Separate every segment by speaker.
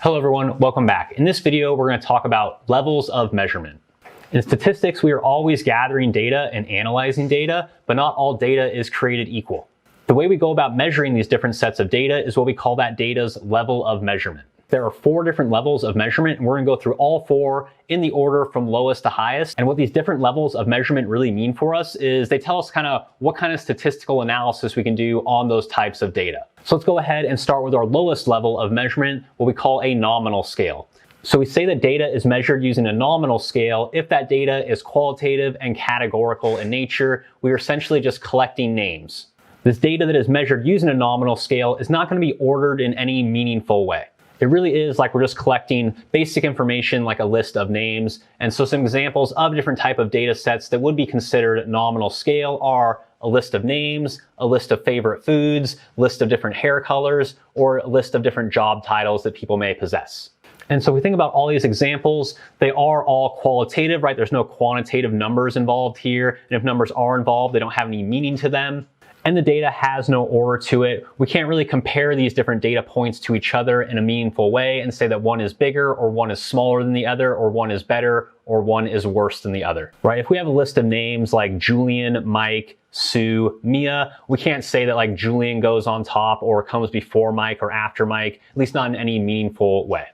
Speaker 1: Hello everyone, welcome back. In this video, we're going to talk about levels of measurement. In statistics, we are always gathering data and analyzing data, but not all data is created equal. The way we go about measuring these different sets of data is what we call that data's level of measurement. There are 4 different levels of measurement, and we're going to go through all 4 in the order from lowest to highest. And what these different levels of measurement really mean for us is they tell us what kind of statistical analysis we can do on those types of data. So let's go ahead and start with our lowest level of measurement, what we call a nominal scale. So we say that data is measured using a nominal scale if that data is qualitative and categorical in nature. We are essentially just collecting names. This data that is measured using a nominal scale is not going to be ordered in any meaningful way. It really is like we're just collecting basic information like a list of names. And so some examples of different type of data sets that would be considered nominal scale are a list of names, a list of favorite foods, list of different hair colors, or a list of different job titles that people may possess. And so we think about all these examples, they are all qualitative, right? There's no quantitative numbers involved here. And if numbers are involved, they don't have any meaning to them. And the data has no order to it. We can't really compare these different data points to each other in a meaningful way and say that one is bigger or one is smaller than the other or one is better or one is worse than the other, right? If we have a list of names like Julian, Mike, Sue, Mia, we can't say that like Julian goes on top or comes before Mike or after Mike, at least not in any meaningful way.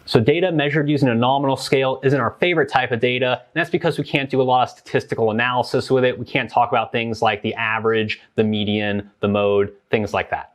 Speaker 1: So data measured using a nominal scale isn't our favorite type of data, and that's because we can't do a lot of statistical analysis with it. We can't talk about things like the average, the median, the mode, things like that.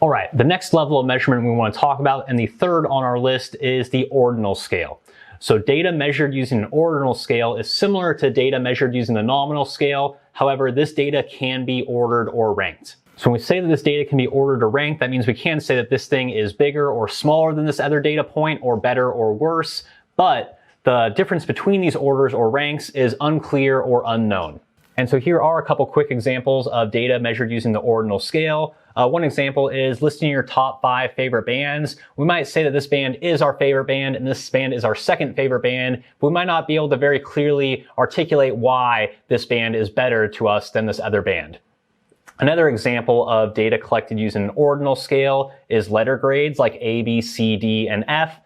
Speaker 1: All right, the next level of measurement we want to talk about, and the third on our list, is the ordinal scale. So data measured using an ordinal scale is similar to data measured using the nominal scale. However, this data can be ordered or ranked. So when we say that this data can be ordered or ranked, that means we can say that this thing is bigger or smaller than this other data point, or better or worse, but the difference between these orders or ranks is unclear or unknown. And so here are a couple quick examples of data measured using the ordinal scale. One example is listing your top 5 favorite bands. We might say that this band is our favorite band and this band is our second favorite band, but we might not be able to very clearly articulate why this band is better to us than this other band. Another example of data collected using an ordinal scale is letter grades like A, B, C, D, and F.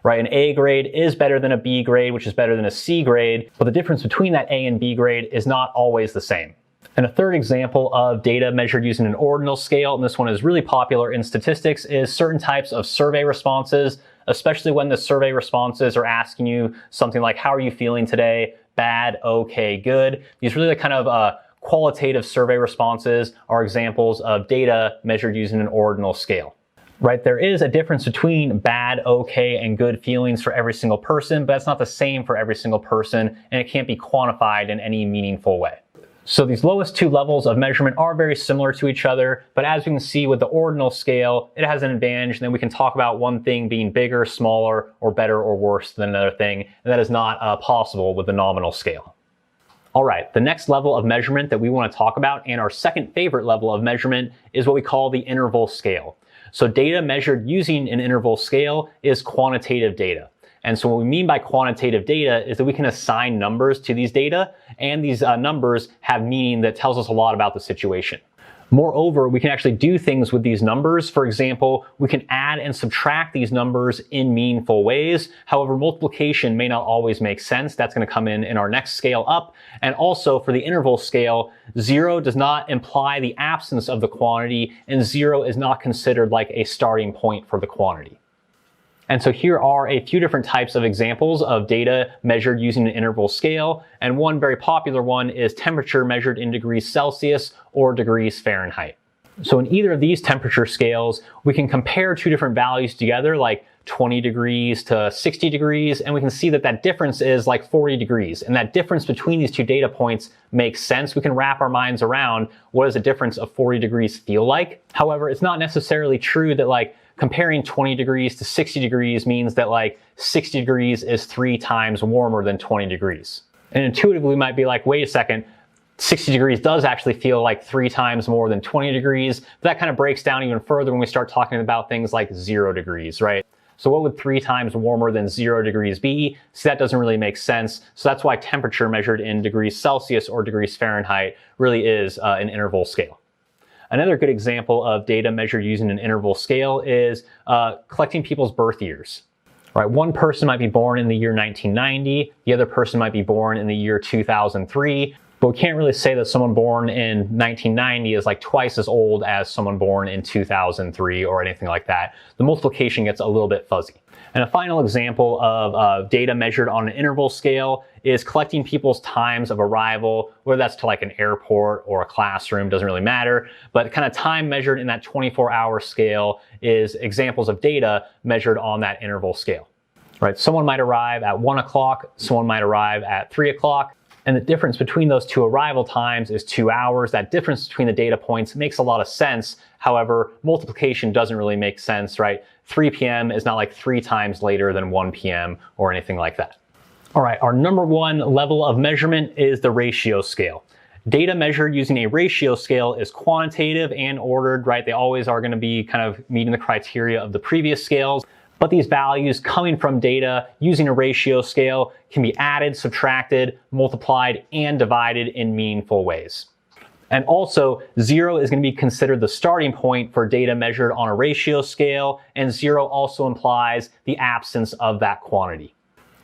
Speaker 1: Right, an A grade is better than a B grade, which is better than a C grade, but the difference between that A and B grade is not always the same. And a third example of data measured using an ordinal scale, and this one is really popular in statistics, is certain types of survey responses, especially when the survey responses are asking you something like, how are you feeling today? Bad, okay, good. These really kind of qualitative survey responses are examples of data measured using an ordinal scale. Right, there is a difference between bad, okay, and good feelings for every single person, but that's not the same for every single person, and it can't be quantified in any meaningful way. So these lowest 2 levels of measurement are very similar to each other, but as we can see with the ordinal scale, it has an advantage, and then we can talk about one thing being bigger, smaller, or better or worse than another thing, and that is not possible with the nominal scale. All right, the next level of measurement that we want to talk about, and our second favorite level of measurement, is what we call the interval scale. So data measured using an interval scale is quantitative data. And so what we mean by quantitative data is that we can assign numbers to these data, and these numbers have meaning that tells us a lot about the situation. Moreover, we can actually do things with these numbers. For example, we can add and subtract these numbers in meaningful ways. However, multiplication may not always make sense. That's going to come in our next scale up. And also for the interval scale, 0 does not imply the absence of the quantity, and 0 is not considered like a starting point for the quantity. And so here are a few different types of examples of data measured using an interval scale. And one very popular one is temperature measured in degrees Celsius or degrees Fahrenheit. So in either of these temperature scales, we can compare 2 different values together, like 20 degrees to 60 degrees, and we can see that that difference is like 40 degrees. And that difference between these 2 data points makes sense. We can wrap our minds around what does a difference of 40 degrees feel like. However, it's not necessarily true that like comparing 20 degrees to 60 degrees means that like 60 degrees is 3 times warmer than 20 degrees. And intuitively we might be like, wait a second, 60 degrees does actually feel like 3 times more than 20 degrees. But that kind of breaks down even further when we start talking about things like 0 degrees, right? So what would 3 times warmer than 0 degrees be? So that doesn't really make sense. So that's why temperature measured in degrees Celsius or degrees Fahrenheit really is an interval scale. Another good example of data measured using an interval scale is collecting people's birth years. Right, one person might be born in the year 1990, the other person might be born in the year 2003, but we can't really say that someone born in 1990 is like twice as old as someone born in 2003 or anything like that. The multiplication gets a little bit fuzzy. And a final example of data measured on an interval scale is collecting people's times of arrival, whether that's to like an airport or a classroom, doesn't really matter, but kind of time measured in that 24-hour scale is examples of data measured on that interval scale. Right, someone might arrive at 1 o'clock, someone might arrive at 3 o'clock, and the difference between those two arrival times is 2 hours. That difference between the data points makes a lot of sense. However, multiplication doesn't really make sense, right? 3 p.m. is not like 3 times later than 1 p.m. or anything like that. All right, our number one level of measurement is the ratio scale. Data measured using a ratio scale is quantitative and ordered, right? They always are going to be kind of meeting the criteria of the previous scales. But these values coming from data using a ratio scale can be added, subtracted, multiplied, and divided in meaningful ways. And also, 0 is going to be considered the starting point for data measured on a ratio scale, and 0 also implies the absence of that quantity.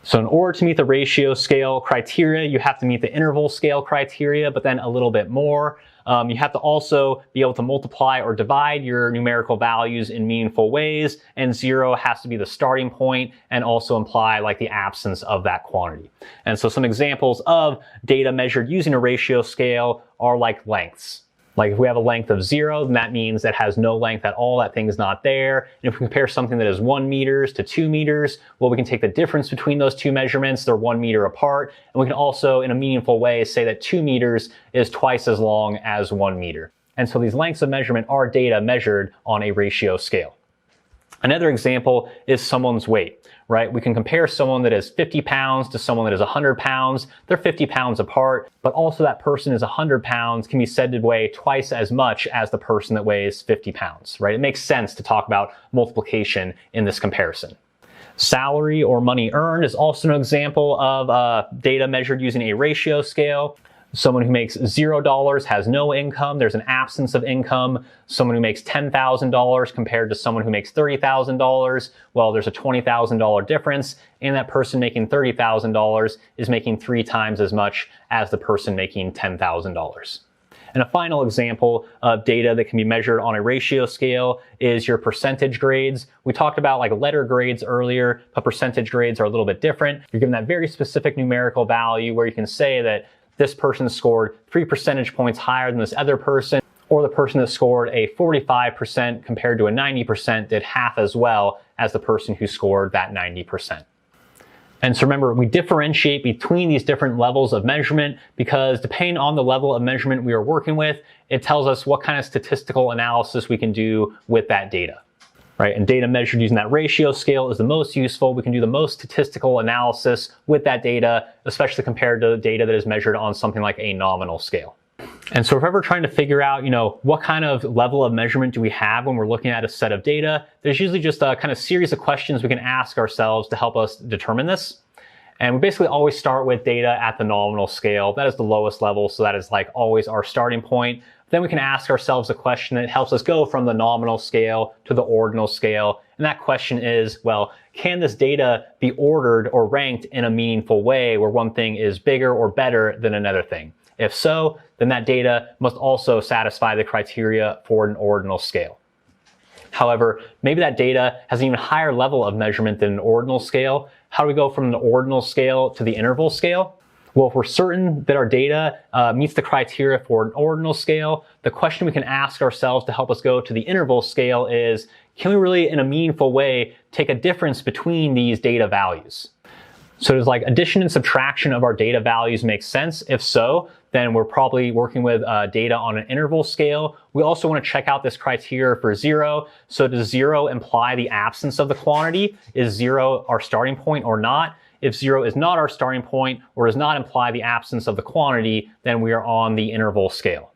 Speaker 1: So in order to meet the ratio scale criteria, you have to meet the interval scale criteria, but then a little bit more. You have to also be able to multiply or divide your numerical values in meaningful ways, and 0 has to be the starting point and also imply like the absence of that quantity. And so some examples of data measured using a ratio scale are like lengths. Like if we have a length of 0, then that means that has no length at all, that thing's not there. And if we compare something that is 1 meters to 2 meters, well, we can take the difference between those two measurements, they're 1 meter apart. And we can also, in a meaningful way, say that 2 meters is twice as long as 1 meter. And so these lengths of measurement are data measured on a ratio scale. Another example is someone's weight, right? We can compare someone that is 50 pounds to someone that is 100 pounds. They're 50 pounds apart, but also that person is 100 pounds can be said to weigh twice as much as the person that weighs 50 pounds, right? It makes sense to talk about multiplication in this comparison. Salary or money earned is also an example of data measured using a ratio scale. Someone who makes $0 has no income. There's an absence of income. Someone who makes $10,000 compared to someone who makes $30,000, well, there's a $20,000 difference, and that person making $30,000 is making 3 times as much as the person making $10,000. And a final example of data that can be measured on a ratio scale is your percentage grades. We talked about like letter grades earlier, but percentage grades are a little bit different. You're given that very specific numerical value where you can say that this person scored 3 percentage points higher than this other person, or the person that scored a 45% compared to a 90% did half as well as the person who scored that 90%. And so remember, we differentiate between these different levels of measurement because depending on the level of measurement we are working with, it tells us what kind of statistical analysis we can do with that data. Right? And data measured using that ratio scale is the most useful. We can do the most statistical analysis with that data, especially compared to data that is measured on something like a nominal scale. And so if we're ever trying to figure out, what kind of level of measurement do we have when we're looking at a set of data, there's usually just a kind of series of questions we can ask ourselves to help us determine this. And we basically always start with data at the nominal scale. That is the lowest level, so that is like always our starting point. Then we can ask ourselves a question that helps us go from the nominal scale to the ordinal scale. And that question is, well, can this data be ordered or ranked in a meaningful way where one thing is bigger or better than another thing? If so, then that data must also satisfy the criteria for an ordinal scale. However, maybe that data has an even higher level of measurement than an ordinal scale. How do we go from the ordinal scale to the interval scale? Well, if we're certain that our data meets the criteria for an ordinal scale, the question we can ask ourselves to help us go to the interval scale is, can we really, in a meaningful way, take a difference between these data values? So does like addition and subtraction of our data values make sense? If so, then we're probably working with data on an interval scale. We also want to check out this criteria for 0. So does 0 imply the absence of the quantity? Is 0 our starting point or not? If 0 is not our starting point or does not imply the absence of the quantity, then we are on the interval scale.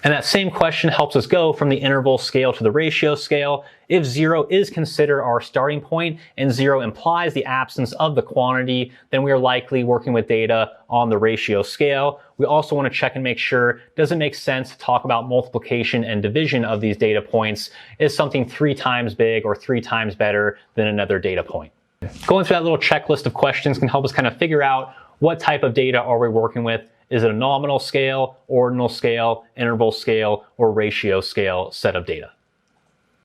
Speaker 1: And that same question helps us go from the interval scale to the ratio scale. If 0 is considered our starting point and 0 implies the absence of the quantity, then we are likely working with data on the ratio scale. We also want to check and make sure, does it make sense to talk about multiplication and division of these data points? Is something 3 times big or 3 times better than another data point? Going through that little checklist of questions can help us kind of figure out what type of data are we working with. Is it a nominal scale, ordinal scale, interval scale, or ratio scale set of data?